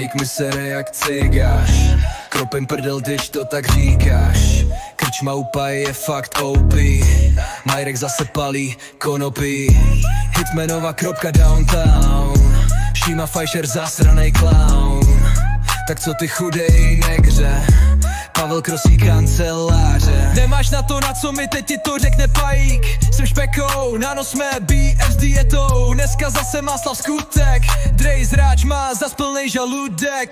Týpek mi sere jak cigáš, kropem prdel, když to tak říkáš. Krčma upaj je fakt OP, Majrek zase palí konopí. Hitmanova kropka downtown, Šíma Fajšer zasranej clown. Tak co ty chudej negře, Pavel Krosí kanceláře. Nemáš na to, na co mi teď ti to řekne Pajík. Jsem špekou, na nos jsme BF s dietou. Dneska zase máslav skutek, Drej zráč má zas plnej žaludek.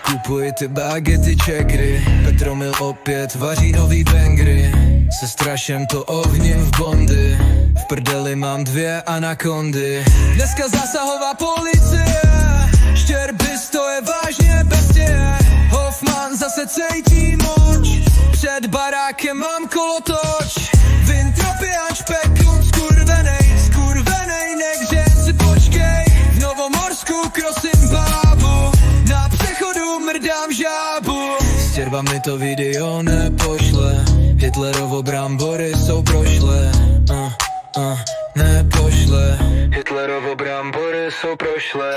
Kupuji ty bagety čekry, Petromil opět vaří nový bangry. Se strašem to ohním v Bondy, v prdeli mám 2 anakondy. Dneska zásahová policie, Štěrbis to je vážně bestie. Hoffman zase cejtí moč, před barákem mám kolotoč. Vintropian špekun skurvenej, negřen si počkej. V Novomorsku krosím bábu, na přechodu mrdám žábu. Stěrba mi to video nepošle, Hitlerovo brambory jsou prošlé. Nepošle, Hitlerovo brambory jsou prošlé.